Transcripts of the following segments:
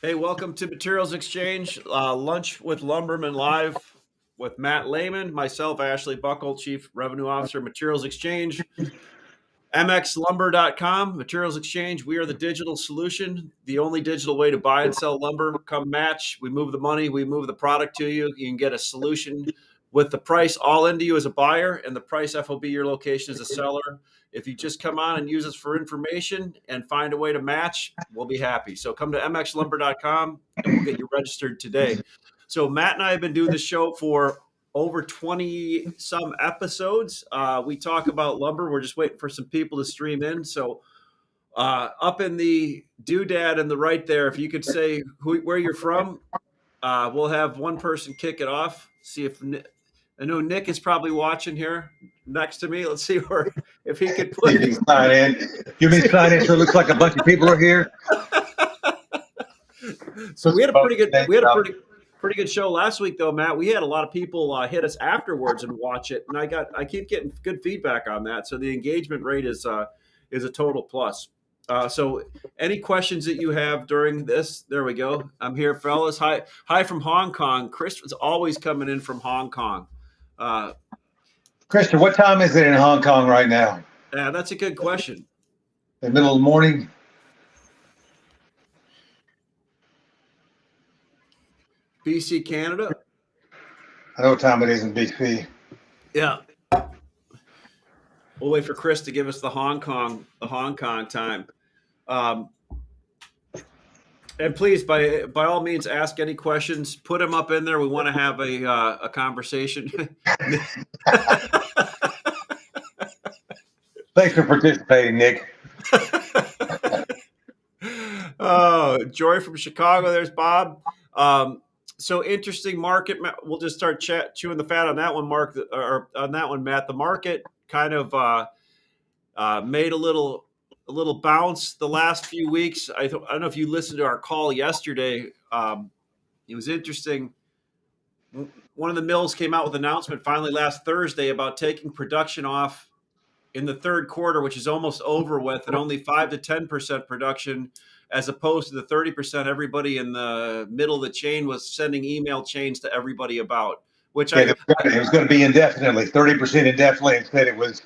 Hey, welcome to Materials Exchange, Lunch with Lumbermen Live with Matt Lehman, myself, Ashley Buckle, Chief Revenue Officer, Materials Exchange, mxlumber.com, Materials Exchange. We are the digital solution, the only digital way to buy and sell lumber. Come match. We move the money, we move the product to you. You can get a solution with the price all into you as a buyer and the price FOB your location as a seller. If you just come on and use us for information and find a way to match, we'll be happy. So come to mxlumber.com and we'll get you registered today. So Matt and I have been doing this show for over 20 some episodes. We talk about lumber. We're just waiting for some people to stream in. So up in the doodad in the right there, if you could say where you're from, we'll have one person kick it off. See if I know Nick is probably watching here next to me. Let's see where if he could put. You can sign in. You mean sign in so it looks like a bunch of people are here? So we had a pretty good show last week, though, Matt. We had a lot of people hit us afterwards and watch it, and I keep getting good feedback on that. So the engagement rate is a total plus. So any questions that you have during this? There we go. I'm here, fellas. Hi from Hong Kong. Chris was always coming in from Hong Kong. Krista, what time is it in Hong Kong right now? That's a good question. The middle of the morning? BC, Canada. I know what time it is in BC. Yeah. We'll wait for Chris to give us the Hong Kong time. And please, by all means, ask any questions. Put them up in there. We want to have a conversation. Thanks for participating, Nick. Oh, Joy from Chicago. There's Bob. So interesting market. We'll just start chewing the fat on that one, Mark, or on that one, Matt. The market kind of made a little bounce the last few weeks. I don't know if you listened to our call yesterday. It was interesting. One of the mills came out with an announcement finally last Thursday about taking production off in the third quarter, which is almost over with, and only 5 to 10% production, as opposed to the 30% everybody in the middle of the chain was sending email chains to everybody about. Which it was going to be indefinitely, 30% indefinitely. Instead, it was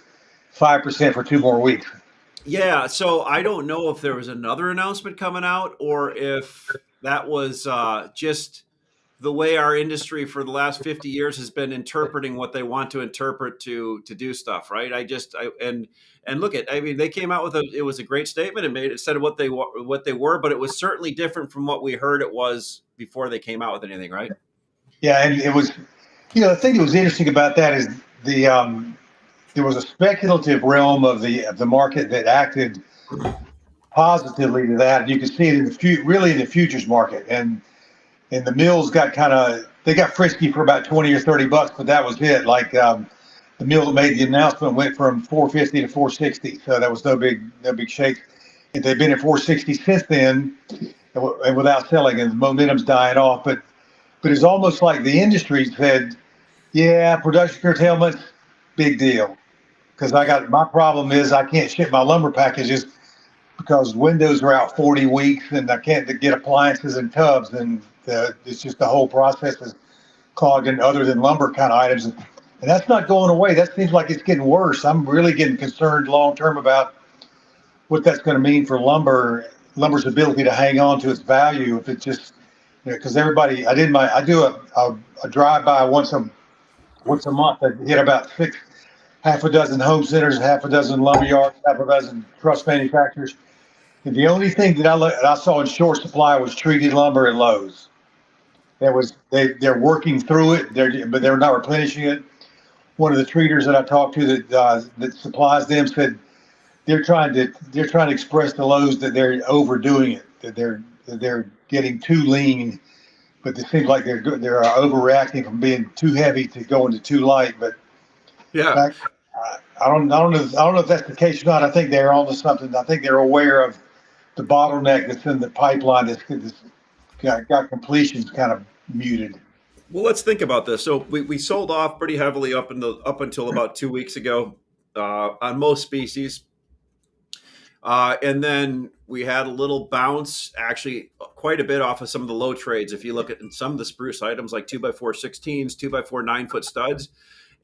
5% for 2 more weeks. Yeah, so I don't know if there was another announcement coming out or if that was just the way our industry for the last 50 years has been interpreting what they want to interpret to do stuff, right? And look at, I mean, they came out with it was a great statement. It said what they were, but it was certainly different from what we heard it was before they came out with anything, right? Yeah, and it was, the thing that was interesting about that is there was a speculative realm of the market that acted positively to that. You could see it in the futures market, and the mills got they got frisky for about $20 or $30, but that was it. Like the mill that made the announcement went from 450 to 460, so that was no big shake. And they've been at 460 since then, and without selling, and the momentum's dying off. But it's almost like the industry said, yeah, production curtailment, big deal. Because my problem is I can't ship my lumber packages because windows are out 40 weeks and I can't get appliances and tubs, and it's just the whole process is clogged in other than lumber kind of items. And that's not going away. That seems like it's getting worse. I'm really getting concerned long term about what that's going to mean for lumber's ability to hang on to its value. If it's just, because everybody, I do a drive by once a month. I hit about half a dozen home centers, half a dozen lumber yards, half a dozen truss manufacturers. And the only thing that I saw in short supply was treated lumber at Lowe's. They're working through it, but they're not replenishing it. One of the treaters that I talked to that supplies them said they're trying to express to Lowe's that they're overdoing it, that they're getting too lean, but it seems like they're overreacting from being too heavy to going to too light. But yeah. I don't know if that's the case or not. I think they're onto something. I think they're aware of the bottleneck that's in the pipeline that's got completions kind of muted. Well, let's think about this. So we sold off pretty heavily up until about 2 weeks ago on most species. And then we had a little bounce, actually quite a bit off of some of the low trades. If you look at some of the spruce items like 2x4 16s, 2x4 9 foot studs,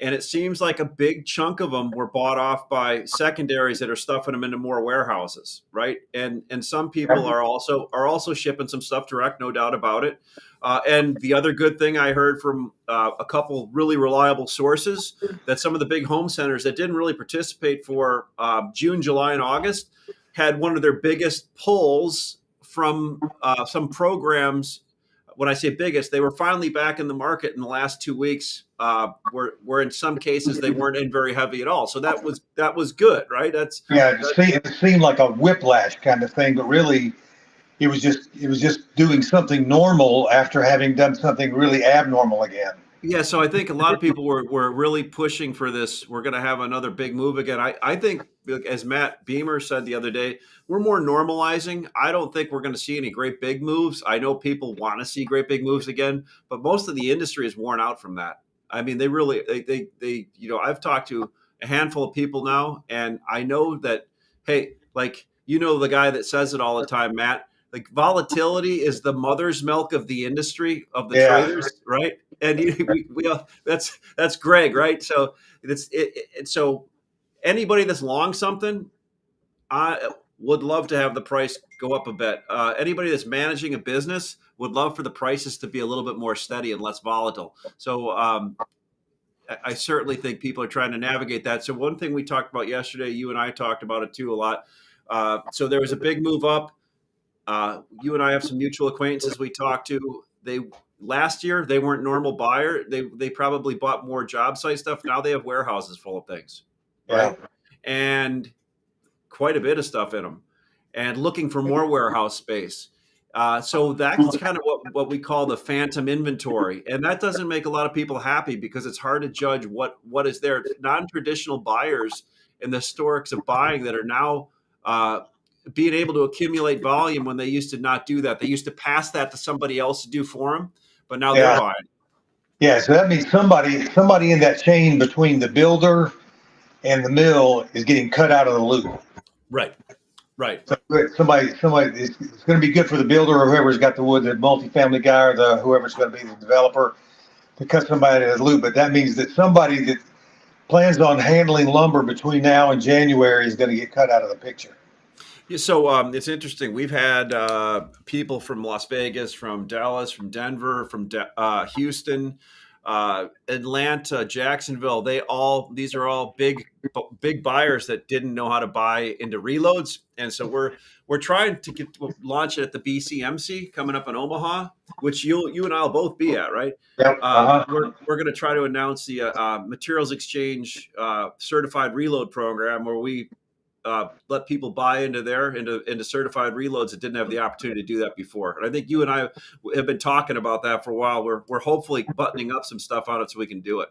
and it seems like a big chunk of them were bought off by secondaries that are stuffing them into more warehouses, right? And some people are also shipping some stuff direct, no doubt about it. And the other good thing I heard from a couple really reliable sources, that some of the big home centers that didn't really participate for June, July, and August had one of their biggest pulls from some programs. When I say biggest, they were finally back in the market in the last 2 weeks. Where in some cases they weren't in very heavy at all. So that was good, right? Yeah, it seemed like a whiplash kind of thing, but really it was just doing something normal after having done something really abnormal again. Yeah, so I think a lot of people were really pushing for this. We're going to have another big move again. I think, like, as Matt Beamer said the other day, we're more normalizing. I don't think we're going to see any great big moves. I know people want to see great big moves again, but most of the industry is worn out from that. I mean, they really, I've talked to a handful of people now, and I know that, hey, like, the guy that says it all the time, Matt, like, volatility is the mother's milk of the industry, of the Yeah, traders, right? And that's Greg, right? So so anybody that's long something, I would love to have the price go up a bit. Anybody that's managing a business would love for the prices to be a little bit more steady and less volatile. So I certainly think people are trying to navigate that. So one thing we talked about yesterday, you and I talked about it too a lot. So there was a big move up. You and I have some mutual acquaintances we talked to. They Last year they weren't normal buyer. They probably bought more job site stuff. Now they have warehouses full of things, yeah, right? And quite a bit of stuff in them, and looking for more warehouse space. So that's kind of what we call the phantom inventory, and that doesn't make a lot of people happy because it's hard to judge what is there. Non-traditional buyers and the historics of buying that are now being able to accumulate volume when they used to not do that. They used to pass that to somebody else to do for them, but now they're yeah, buying. yeah. So that means somebody in that chain between the builder and the mill is getting cut out of the loop. Right, right. So somebody, it's going to be good for the builder or whoever's got the wood, the multifamily guy or the whoever's going to be the developer, to cut somebody out of the loop. But that means that somebody that plans on handling lumber between now and January is going to get cut out of the picture. Yeah, so it's interesting. We've had people from Las Vegas, from Dallas, from Denver, from Houston, Atlanta, Jacksonville. These are all big buyers that didn't know how to buy into reloads, and so we're trying to launch it at the BCMC coming up in Omaha, which you and I'll both be at, right? Yep. We're going to try to announce the Materials Exchange certified reload program, where we let people buy into certified reloads that didn't have the opportunity to do that before. And I think you and I have been talking about that for a while. We're hopefully buttoning up some stuff on it so we can do it.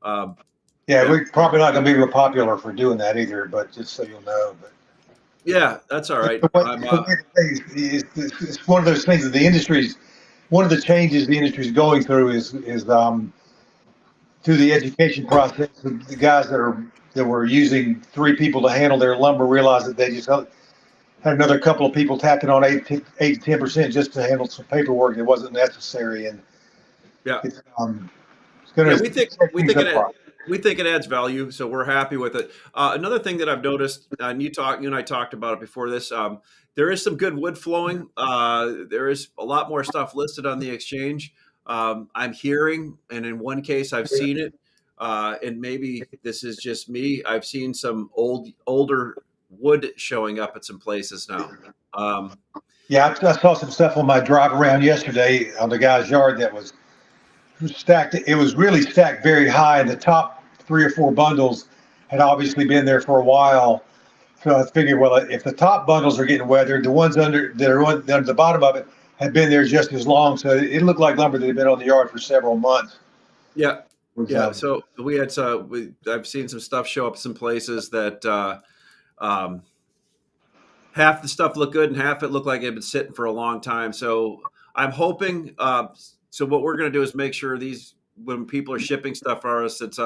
Um, Yeah, yeah, we're probably not going to be real popular for doing that either. But just so you'll know, but yeah, that's all right. it's one of those things that the industry's one of the changes the industry's going through is through the education process. The guys that were using three people to handle their lumber realized that they just had another couple of people tacking on 8 to 10% just to handle some paperwork that wasn't necessary, and Yeah, it's going yeah, to set things up right. we think it adds value, so we're happy with it. Another thing that I've noticed, and you and I talked about it before this. There is some good wood flowing. There is a lot more stuff listed on the exchange. I'm hearing, and in one case, I've seen it, and maybe this is just me. I've seen some older wood showing up at some places now. Yeah, I saw some stuff on my drive around yesterday on the guy's yard that was stacked. It was really stacked very high, and the top three or four bundles had obviously been there for a while. So I figured, well, if the top bundles are getting weathered, the ones under the bottom of it had been there just as long. So it looked like lumber that had been on the yard for several months. Yeah, Was, yeah. So I've seen some stuff show up some places that um, half the stuff looked good and half it looked like it had been sitting for a long time. So I'm hoping. So what we're going to do is make sure when people are shipping stuff for us, it's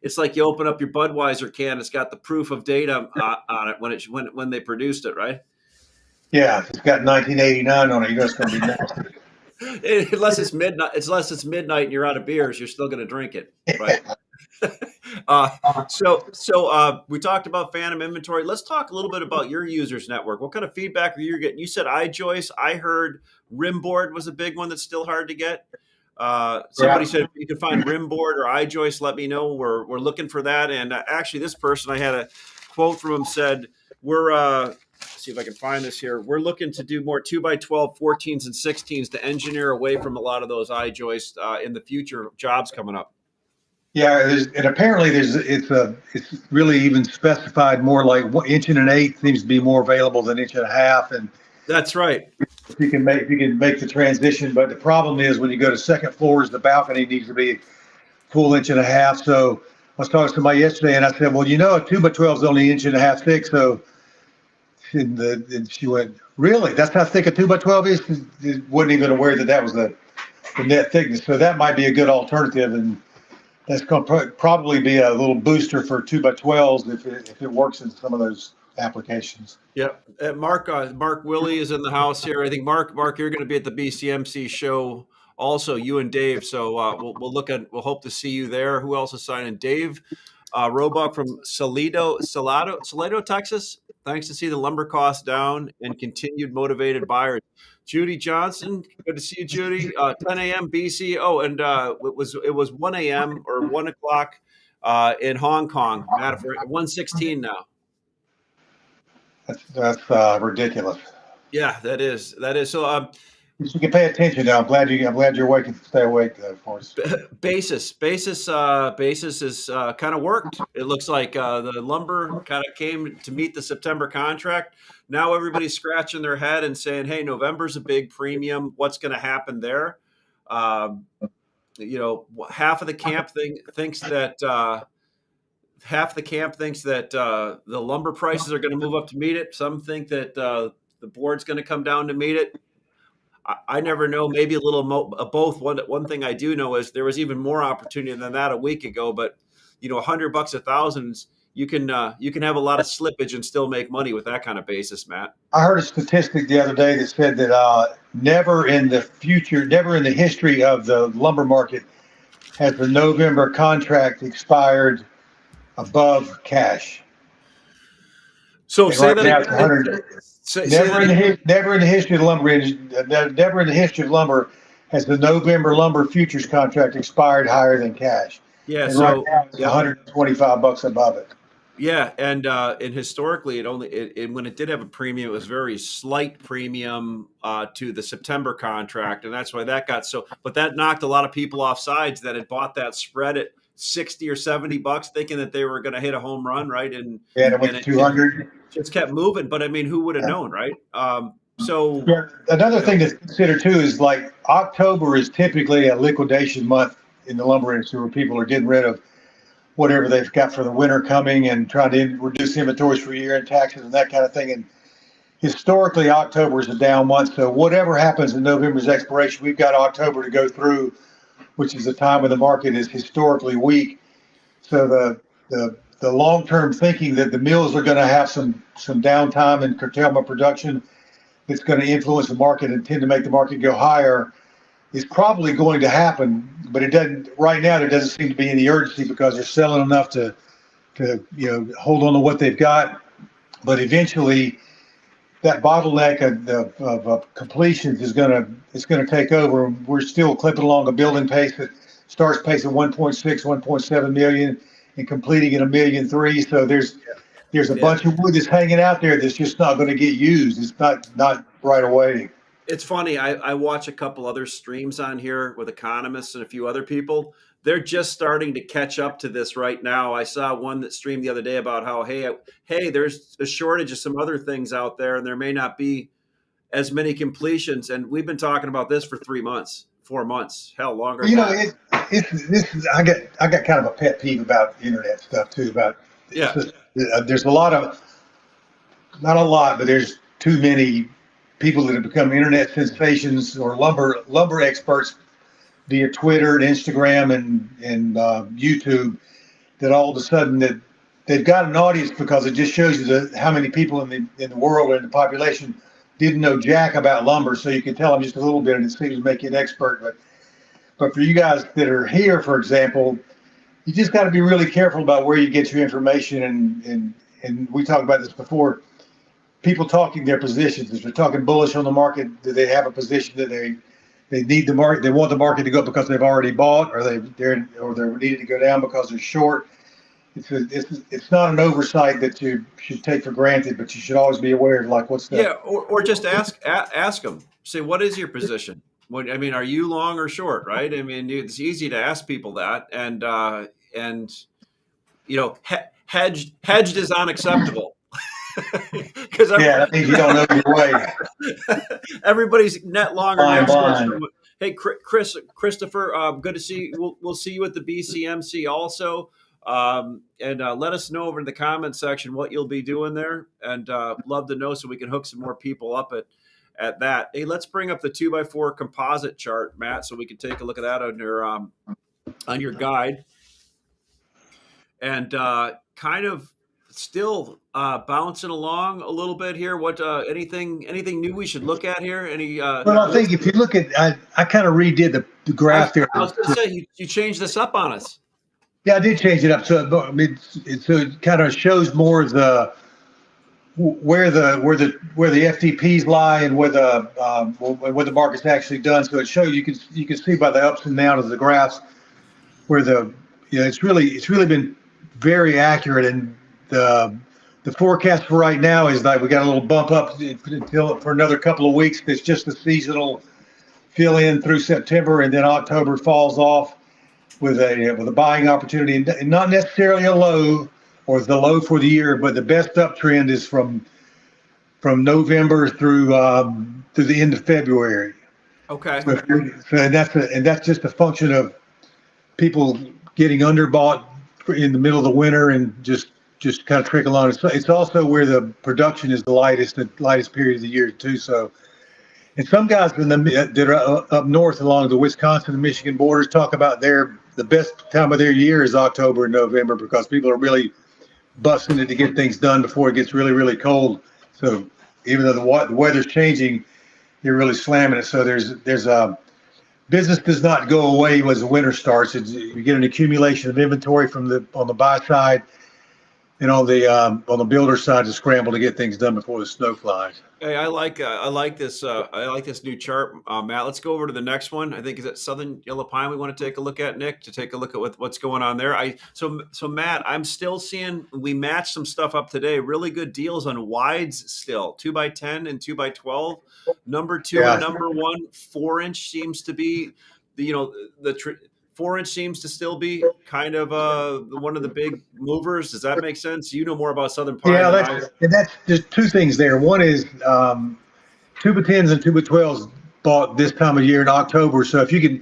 it's like you open up your Budweiser can, it's got the proof of date on it when they produced it, right? Yeah, if it's got 1989 on it, you know it's going to be nasty. Unless it's midnight and you're out of beers, you're still going to drink it, right? uh, so we talked about phantom inventory. Let's talk a little bit about your users network. What kind of feedback are you getting? You said iJoist. I heard Rimboard was a big one that's still hard to get. Somebody said if you can find Rimboard or iJoist, let me know. We're looking for that. And actually, this person, I had a quote from him, said we're let's see if I can find this here. We're looking to do more 2x12, 14s, and 16s to engineer away from a lot of those iJoist in the future jobs coming up. Yeah, and apparently it's really even specified more like 1 inch and 1/8 seems to be more available than 1.5 inches. And that's right. If you can make the transition, but the problem is when you go to second floors, the balcony needs to be full 1.5 inches. So I was talking to somebody yesterday, and I said, "Well, you know, a 2x12 is only 1.5 inches thick." So, and she went, "Really? That's how thick a 2x12 is?" She wasn't even aware that was the net thickness. So that might be a good alternative, and that's going to probably be a little booster for 2x12s if it works in some of those applications. Yeah, Mark Willie is in the house here. I think Mark, you're going to be at the BCMC show also. You and Dave. So we'll hope to see you there. Who else is signing? Dave Roebuck from Salado, Texas. Thanks to see the lumber costs down and continued motivated buyers. Judy Johnson, good to see you, Judy. 10 a.m. BC. Oh, and it was 1 a.m. or 1 o'clock in Hong Kong. Matter for 1:16 now. That's ridiculous. Yeah, that is. So you can pay attention now. I'm glad you're awake and stay awake for us. Basis is kind of worked. It looks like the lumber kind of came to meet the September contract. Now everybody's scratching their head and saying, "Hey, November's a big premium. What's going to happen there?" Half of the camp thinks that the lumber prices are going to move up to meet it. Some think that the board's going to come down to meet it. I never know. Maybe a little of both. One thing I do know is there was even more opportunity than that a week ago. But $100 a thousand, you can have a lot of slippage and still make money with that kind of basis, Matt. I heard a statistic the other day that said that never in the history of the lumber market has the November contract expired above cash. So say that again. Never in the history of lumber has the November lumber futures contract expired higher than cash. Yeah, and so right now it's $125 above it. Yeah, and historically, when it did have a premium, it was very slight premium to the September contract, and that's why that got so. But that knocked a lot of people off sides that had bought that spread at $60 or $70, thinking that they were going to hit a home run, right? And it went to 200. Just kept moving, but I mean, who would have known, right? Another thing to consider too is like October is typically a liquidation month in the lumber industry where people are getting rid of whatever they've got for the winter coming and trying to reduce inventories for year-end taxes and that kind of thing. And historically, October is a down month. So whatever happens in November's expiration, we've got October to go through, which is the time when the market is historically weak. So the long-term thinking that the mills are going to have some downtime and curtailment production that's going to influence the market and tend to make the market go higher is probably going to happen, but it doesn't right now. There doesn't seem to be any urgency because they're selling enough to hold on to what they've got. But eventually, that bottleneck of completions is going to take over. We're still clipping along a building pace that starts pace at 1.6, 1.7 million, and completing at 1.3 million. So there's a bunch of wood that's hanging out there that's just not going to get used. It's not right away. It's funny. I watch a couple other streams on here with economists and a few other people. They're just starting to catch up to this right now. I saw one that streamed the other day about how, hey, there's a shortage of some other things out there, and there may not be as many completions. And we've been talking about this for 3 months, 4 months, hell, longer. I got kind of a pet peeve about internet stuff too. There's not a lot, but there's too many people that have become internet sensations or lumber experts via Twitter and Instagram and YouTube, that all of a sudden that they've got an audience, because it just shows you how many people in the world and the population didn't know jack about lumber. So you can tell them just a little bit, and it seems to make you an expert. But for you guys that are here, for example, you just got to be really careful about where you get your information. And we talked about this before. People talking their positions. If they're talking bullish on the market, do they have a position that they need the market? They want the market to go up because they've already bought, or they're needed to go down because they're short. It's not an oversight that you should take for granted, but you should always be aware of, like, what's Yeah, the. or just ask them. Say, what is your position? What, I mean, are you long or short? Right? I mean, it's easy to ask people that, and hedged is unacceptable because Yeah, that means you don't know your way. everybody's net long or Blind, net short. blind. Hey, Christopher, good to see you. We'll see you at the BCMC also. And let us know over in the comments section what you'll be doing there, and love to know so we can hook some more people up at that. Hey, let's bring up the 2x4 composite chart, Matt, so we can take a look at that on your guide, and kind of still bouncing along a little bit here. What anything new we should look at here? Any? Well, I think if you look at, I kind of redid the graph there. I was going to say you changed this up on us. Yeah, I did change it up. So I mean, so it kind of shows more where the FTPs lie and where the market's actually done. So it shows, you can see by the ups and downs of the graphs where it's really been very accurate. And the forecast for right now is like we got a little bump up until for another couple of weeks. It's just a seasonal fill in through September, and then October falls off with a buying opportunity, and not necessarily a low or the low for the year, but the best uptrend is from November through the end of February. Okay. So that's just a function of people getting underbought in the middle of the winter and just kind of trickle on. It's also where the production is the lightest period of the year too. So, and some guys that are up north along the Wisconsin and Michigan borders talk about the best time of their year is October and November, because people are really busting it to get things done before it gets really, really cold. So even though the weather's changing, you're really slamming it. So there's a business does not go away as the winter starts. You get an accumulation of inventory on the buy side, and on the builder side to scramble to get things done before the snow flies. Hey, I like this. I like this new chart, Matt. Let's go over to the next one. I think is it Southern Yellow Pine. We want to take a look at, Nick, to take a look at what's going on there. So Matt, I'm still seeing we matched some stuff up today. Really good deals on wides still, 2x10 and 2x12. Number two and number one, 4-inch seems to be the 4-inch seems to still be kind of one of the big movers. Does that make sense? You know more about Southern Pine. Yeah, that's there's two things there. One is 2x10s and 2x12s bought this time of year in October. So if you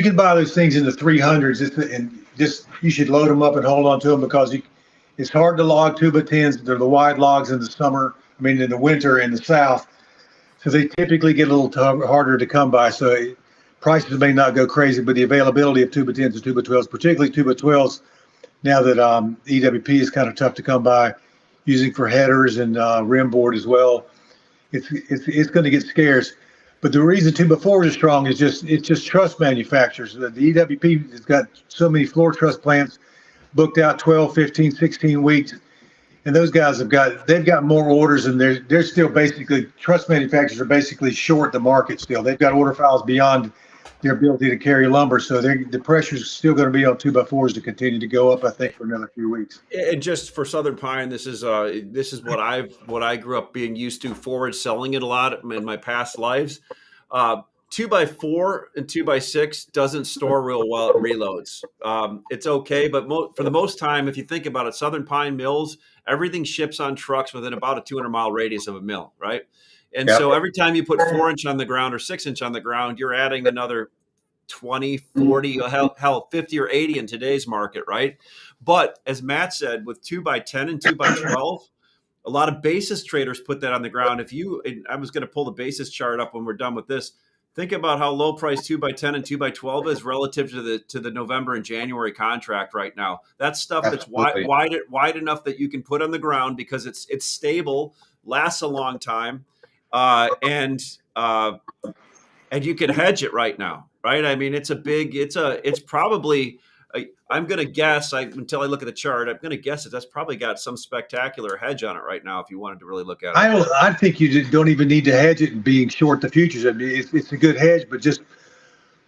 can buy those things in the 300s, you should load them up and hold on to them, because it's hard to log 2x10s. They're the wide logs in the summer. I mean, in the winter in the South. So they typically get a little harder to come by. So prices may not go crazy, but the availability of 2x10s and 2x12s, particularly 2x12s, now that EWP is kind of tough to come by, using for headers and rim board as well, it's going to get scarce. But the reason 2x4s are strong is it's just truss manufacturers. The EWP has got so many floor truss plants booked out 12, 15, 16 weeks. And those guys they've got more orders, and they're still basically, truss manufacturers are basically short the market still. They've got order files beyond their ability to carry lumber, so the pressure is still going to be on 2x4s to continue to go up, I think, for another few weeks. And just for Southern Pine, this is what I grew up being used to, forward selling it a lot in my past lives. 2x4 and 2x6 doesn't store real well at reloads. It's okay, but for the most time, if you think about it, Southern Pine mills, everything ships on trucks within about a 200-mile radius of a mill, right? And so every time you put 4-inch on the ground or 6-inch on the ground, you're adding another 20, 40, hell, 50 or 80 in today's market, right? But as Matt said, with 2x10 and 2x12, a lot of basis traders put that on the ground. I was going to pull the basis chart up when we're done with this. Think about how low price 2x10 and 2x12 is relative to the November and January contract right now. That's stuff that's Absolutely. wide enough that you can put on the ground because it's stable, lasts a long time, and you can hedge it right now, right? I mean, it's probably. I'm going to guess. Until I look at the chart, I'm going to guess that's probably got some spectacular hedge on it right now. If you wanted to really look at it, I think you don't even need to hedge it and being short the futures. I mean, it's a good hedge, but just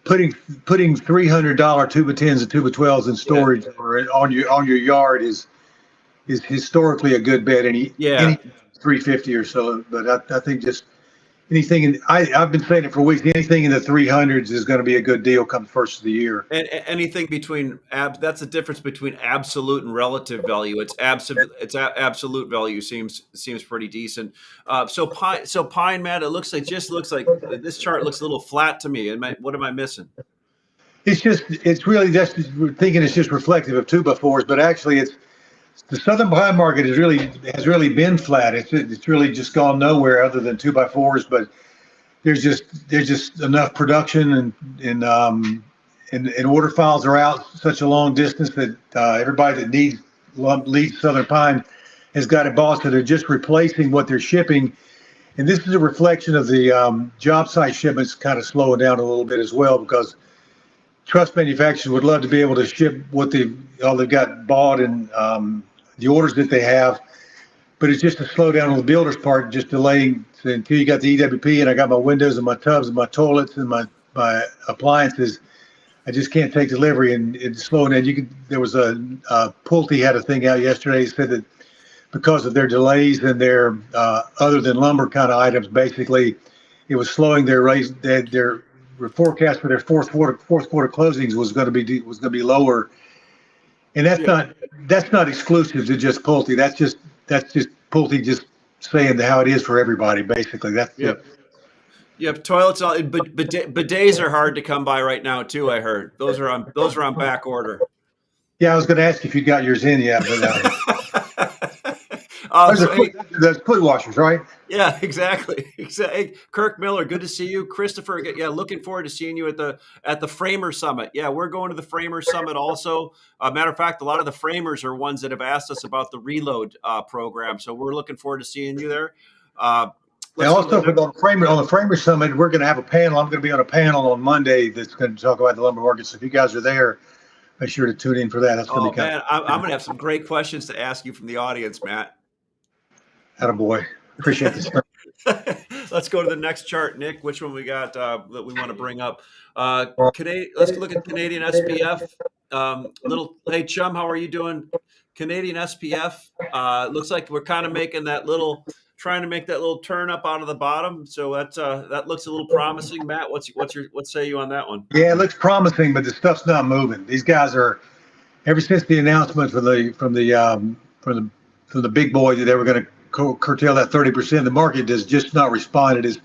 putting $300 2x10s and 2x12s in storage or on your yard is historically a good bet. yeah. Any 350 or so, but I think just anything. I've been saying it for weeks. Anything in the 300s is going to be a good deal come first of the year. And anything between that's the difference between absolute and relative value. It's absolute value seems pretty decent. So pine, Matt, it looks like this chart looks a little flat to me. What am I missing? It's really just thinking it's just reflective of 2x4s, but actually it's the southern pine market has really been flat. It's really just gone nowhere other than 2x4s, but there's just enough production and order files are out such a long distance that everybody that needs southern pine has got it bought. So they're just replacing what they're shipping, and this is a reflection of the job site shipments kind of slowing down a little bit as well, because truss manufacturers would love to be able to ship what all they've got bought and the orders that they have, but it's just a slowdown on the builder's part, just delaying until you got the EWP and I got my windows and my tubs and my toilets and my appliances. I just can't take delivery, and it's slowing down. There was Pulte had a thing out yesterday, said that because of their delays and their other than lumber kind of items, basically it was slowing their forecast for their fourth quarter closings was going to be lower, and that's not exclusive to just Pulte. That's just Pulte just saying how it is for everybody. Basically, that's it. Yep, toilets. But bidets are hard to come by right now too. I heard those are on back order. Yeah, I was going to ask if you got yours in yet, but those foot washers, right? Yeah, exactly. Kirk Miller, good to see you. Christopher, yeah, looking forward to seeing you at the Framer Summit. Yeah, we're going to the Framer Summit also. Matter of fact, a lot of the framers are ones that have asked us about the Reload program, so we're looking forward to seeing you there. And also on the Framer Summit, we're going to have a panel. I'm going to be on a panel on Monday that's going to talk about the lumber market. So if you guys are there, make sure to tune in for that. That's going to be man, I'm going to have some great questions to ask you from the audience, Matt. Attaboy. Appreciate this. Let's go to the next chart, Nick. Which one we got that we want to bring up? Let's look at Canadian SPF. Hey, Chum, how are you doing? Canadian SPF. Looks like we're kind of trying to make that little turn up out of the bottom. So that looks a little promising. Matt, what say you on that one? Yeah, it looks promising, but the stuff's not moving. These guys are, ever since the announcement from the big boy that they were going to curtail that 30%, the market has just not responded. It's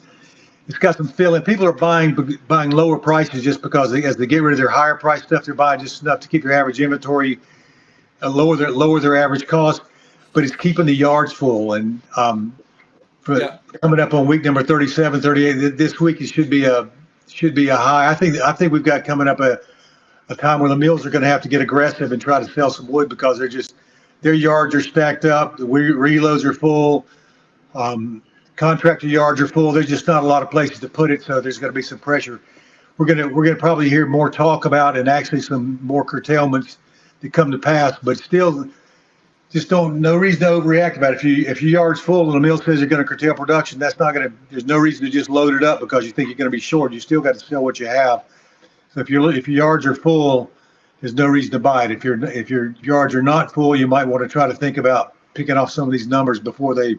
got some feeling. People are buying lower prices just because as they get rid of their higher price stuff, they're buying just enough to keep their average inventory, lower their average cost, but it's keeping the yards full. And coming up on week number 37, 38, this week it should be a high. I think we've got coming up a time where the mills are going to have to get aggressive and try to sell some wood because their yards are stacked up. The reloads are full. Contractor yards are full. There's just not a lot of places to put it, so there's going to be some pressure. We're gonna probably hear more talk about and actually some more curtailments that come to pass, but still, just no reason to overreact about it. If your yard's full and the mill says you're going to curtail production, there's no reason to just load it up because you think you're going to be short. You still got to sell what you have. So if your yards are full, there's no reason to buy it. If your yards are not full, you might want to try to think about picking off some of these numbers before they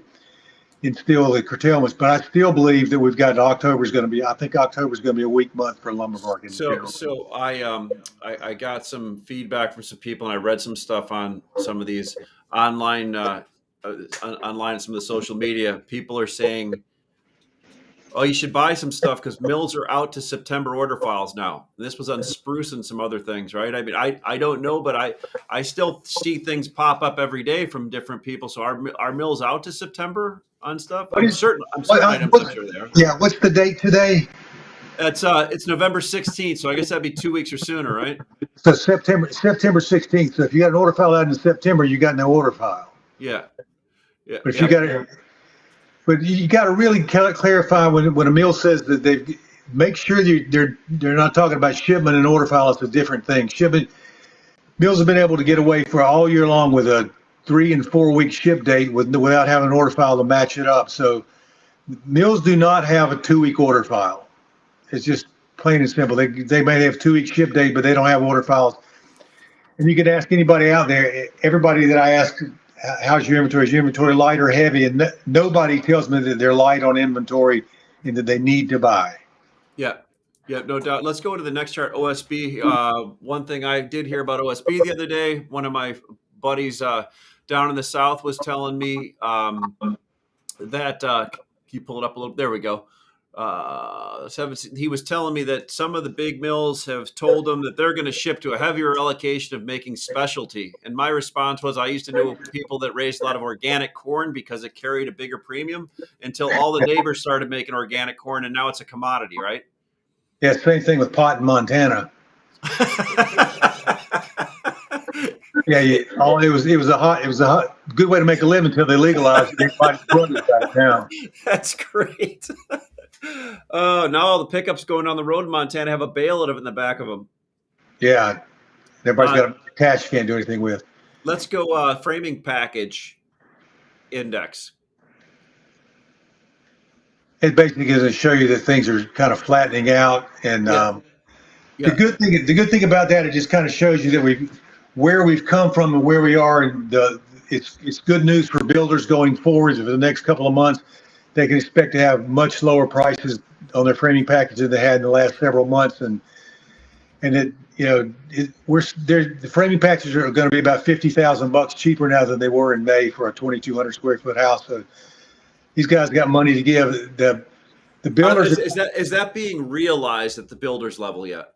instill the curtailments. But I still believe that we've got October is going to be. I think October is going to be a weak month for lumber market. So I got some feedback from some people, and I read some stuff on some of these online some of the social media. People are saying, oh, you should buy some stuff because mills are out to September order files now. And this was on spruce and some other things, right? I mean, I don't know, but I still see things pop up every day from different people. So are mills out to September on stuff? I'm certain items I'm sure they are. Yeah, what's the date today? It's November 16th, so I guess that'd be 2 weeks or sooner, right? So September 16th. So if you got an order file out in September, you got no order file. Yeah, yeah, But if you yeah, got it, but you got to really clarify when a mill says that they make sure they're not talking about shipment and order file. It's a different thing. Shipment mills have been able to get away for all year long with a 3 and 4 week ship date without having an order file to match it up. So mills do not have a 2 week order file. It's just plain and simple. They may have 2 week ship date, but they don't have order files. And you can ask anybody out there. Everybody that I ask, how's your inventory? Is your inventory light or heavy? And nobody tells me that they're light on inventory and that they need to buy. yeah, yeah, no doubt. Let's go to the next chart, OSB. One thing I did hear about OSB the other day, one of my buddies down in the South was telling me that can you pull it up a little? There we go. 17, he was telling me that some of the big mills have told him that they're going to ship to a heavier allocation of making specialty. And my response was, I used to know people that raised a lot of organic corn because it carried a bigger premium until all the neighbors started making organic corn, and now it's a commodity, right? Yeah, same thing with pot in Montana. Yeah, it was a good way to make a living until they legalized it. Everybody's doing it right now. That's great. Oh, now all the pickups going down the road in Montana have a bale of it in the back of them. Yeah, everybody's got a cash you can't do anything with. Let's go framing package index. It basically is to show you that things are kind of flattening out, and the good thing about that, it just kind of shows you that where we've come from and where we are, and it's good news for builders going forward. For the next couple of months, they can expect to have much lower prices on their framing package than they had in the last several months, and the framing packages are going to be about $50,000 cheaper now than they were in May for a 2,200 square foot house. So these guys got money to give. The builders is that being realized at the builders level yet?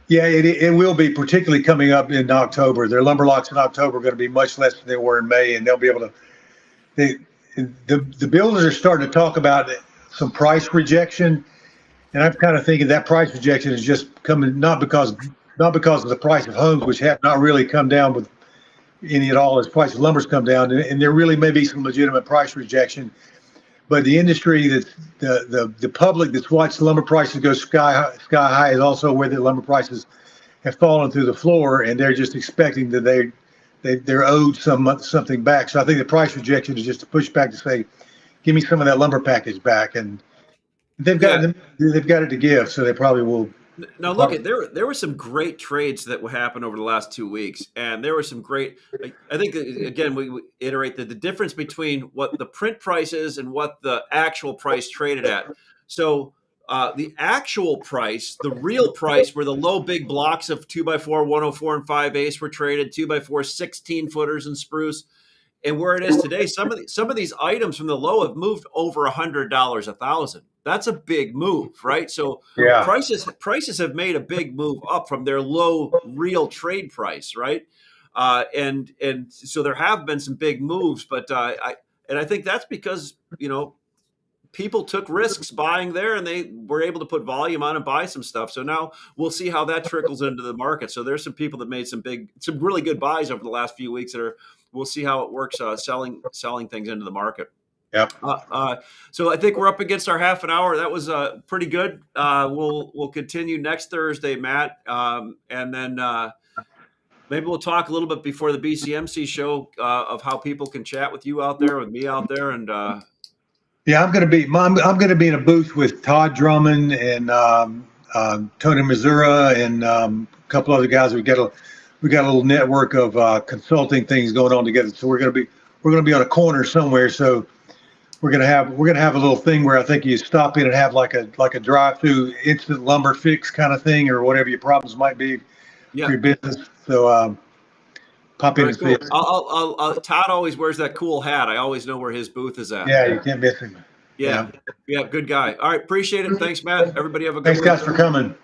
Yeah, it will be, particularly coming up in October. Their lumber locks in October are going to be much less than they were in May, and they'll be able to. The builders are starting to talk about some price rejection, and I'm kind of thinking that price rejection is just coming not because of the price of homes, which have not really come down with any at all as price of lumber's come down, and there really may be some legitimate price rejection. But the industry, the public that's watched lumber prices go sky high is also where the lumber prices have fallen through the floor, and they're just expecting that they're owed something back. So I think the price rejection is just a pushback to say, give me some of that lumber package back, and they've got it to give, so they probably will. Now look, there were some great trades that happened over the last 2 weeks, and there were some great. I think again we iterate that the difference between what the print price is and what the actual price traded at. So the actual price, the real price, where the low big blocks of 2x4, 104 and 5/8 were traded, 2x4, 16 footers and spruce, and where it is today, some of these items from the low have moved over $100 a thousand. That's a big move, right? So prices have made a big move up from their low real trade price, right? And so there have been some big moves, but I think that's because people took risks buying there, and they were able to put volume on and buy some stuff. So now we'll see how that trickles into the market. So there's some people that made some really good buys over the last few weeks we'll see how it works selling things into the market. Yep. So I think we're up against our half an hour. That was pretty good. We'll continue next Thursday, Matt, and then maybe we'll talk a little bit before the BCMC show of how people can chat with you out there, with me out there, and. Yeah, I'm going to be in a booth with Todd Drummond and Tony Missoura and a couple other guys. We got a little network of consulting things going on together. So we're going to be on a corner somewhere. So we're going to have a little thing where I think you stop in and have like a drive-through instant lumber fix kind of thing, or whatever your problems might be for your business. So pop in and see it. Todd always wears that cool hat. I always know where his booth is at. Yeah, you can't miss him. Yeah, good guy. All right, appreciate it. Thanks, Matt. Everybody have a good one. Thanks, guys, for coming.